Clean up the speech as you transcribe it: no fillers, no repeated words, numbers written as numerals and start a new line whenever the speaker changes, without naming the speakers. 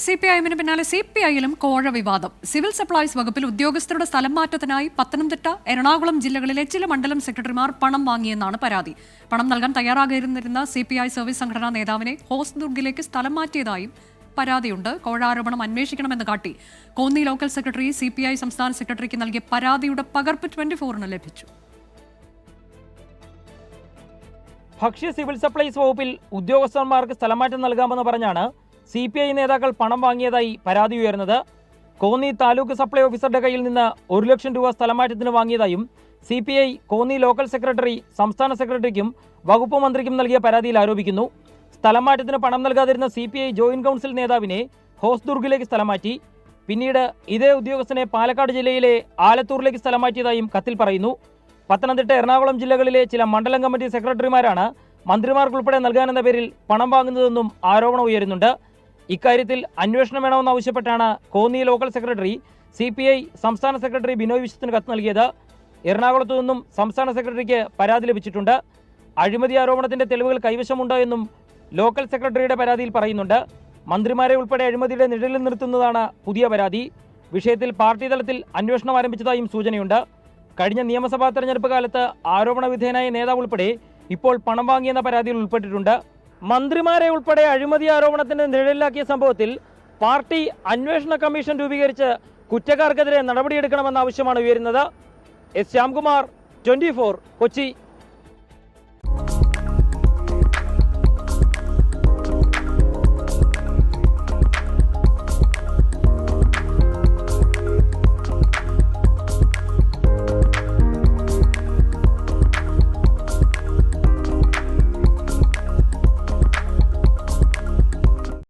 സിപിഐഎമ്മിന് പിന്നാലെ സിപിഐയിലും കോഴ വിവാദം. സിവിൽ സപ്ലൈസ് വകുപ്പിൽ ഉദ്യോഗസ്ഥരുടെ സ്ഥലം മാറ്റത്തിനായി പത്തനംതിട്ട, എറണാകുളം ജില്ലകളിലെ ചില മണ്ഡലം സെക്രട്ടറിമാർ പണം വാങ്ങിയെന്നാണ് പരാതി. പണം നൽകാൻ തയ്യാറാകിരുന്നിരുന്ന സിപിഐ സർവീസ് സംഘടനാ നേതാവിനെ ഹോസ്ദുർഗിലേക്ക് സ്ഥലം മാറ്റിയതായും പരാതിയുണ്ട്. കോഴ ആരോപണം അന്വേഷിക്കണമെന്ന് കാട്ടി കോന്നി ലോക്കൽ സെക്രട്ടറി സിപിഐ സംസ്ഥാന സെക്രട്ടറിക്ക് നൽകിയ പരാതിയുടെ പകർപ്പ് 24ന് ലഭിച്ചു.
ഭക്ഷ്യ സിവിൽ സപ്ലൈസ് വകുപ്പിൽ ഉദ്യോഗസ്ഥന്മാർക്ക് സ്ഥലമാറ്റം നൽകാമെന്ന് പറഞ്ഞാണ് സിപിഐ നേതാക്കൾ പണം വാങ്ങിയതായി പരാതി ഉയർന്നത്. കോന്നി താലൂക്ക് സപ്ലൈ ഓഫീസറുടെ കയ്യിൽ നിന്ന് 1 ലക്ഷം രൂപ സ്ഥലമാറ്റത്തിന് വാങ്ങിയതായും സിപിഐ കോന്നി ലോക്കൽ സെക്രട്ടറി സംസ്ഥാന സെക്രട്ടറിക്കും വകുപ്പ് മന്ത്രിക്കും നൽകിയ പരാതിയിൽ ആരോപിക്കുന്നു. സ്ഥലമാറ്റത്തിന് പണം നൽകാതിരുന്ന സിപിഐ ജോയിന്റ് കൗൺസിൽ നേതാവിനെ ഹോസ്ദുർഗിലേക്ക് സ്ഥലം മാറ്റി. പിന്നീട് ഇതേ ഉദ്യോഗസ്ഥനെ പാലക്കാട് ജില്ലയിലെ ആലത്തൂരിലേക്ക് സ്ഥലം മാറ്റിയതായും കത്തിൽ പറയുന്നു. പത്തനംതിട്ട, എറണാകുളം ജില്ലകളിലെ ചില മണ്ഡലം കമ്മിറ്റി സെക്രട്ടറിമാരാണ് മന്ത്രിമാർക്കുൾപ്പെടെ നൽകാനെന്ന പേരിൽ പണം വാങ്ങുന്നതെന്നും ആരോപണം ഉയരുന്നുണ്ട്. ഇക്കാര്യത്തിൽ അന്വേഷണം വേണമെന്നാവശ്യപ്പെട്ടാണ് കോന്നി ലോക്കൽ സെക്രട്ടറി സിപിഐ സംസ്ഥാന സെക്രട്ടറി ബിനോയ് വിശ്വത്തിന് കത്ത് നൽകിയത്. എറണാകുളത്തു നിന്നും സംസ്ഥാന സെക്രട്ടറിക്ക് പരാതി ലഭിച്ചിട്ടുണ്ട്. അഴിമതി ആരോപണത്തിന്റെ തെളിവുകൾ കൈവശമുണ്ട് എന്നും ലോക്കൽ സെക്രട്ടറിയുടെ പരാതിയിൽ പറയുന്നുണ്ട്. മന്ത്രിമാരെ ഉൾപ്പെടെ അഴിമതിയുടെ നിഴലിൽ നിർത്തുന്നതാണ് പുതിയ പരാതി. വിഷയത്തിൽ പാർട്ടി തലത്തിൽ അന്വേഷണം ആരംഭിച്ചതായും സൂചനയുണ്ട്. കഴിഞ്ഞ നിയമസഭാ തെരഞ്ഞെടുപ്പ് കാലത്ത് ആരോപണ വിധേയനായ നേതാവ് ഉൾപ്പെടെ ഇപ്പോൾ പണം വാങ്ങിയെന്ന പരാതിയിൽ ഉൾപ്പെട്ടിട്ടുണ്ട്. മന്ത്രിമാരെ ഉൾപ്പെടെ അഴിമതി ആരോപണത്തിന് നിഴലിലാക്കിയ സംഭവത്തിൽ പാർട്ടി അന്വേഷണ കമ്മീഷൻ രൂപീകരിച്ച് കുറ്റക്കാർക്കെതിരെ നടപടിയെടുക്കണമെന്ന ആവശ്യമാണ് ഉയരുന്നത്. എസ് ശ്യാംകുമാർ, 24, കൊച്ചി.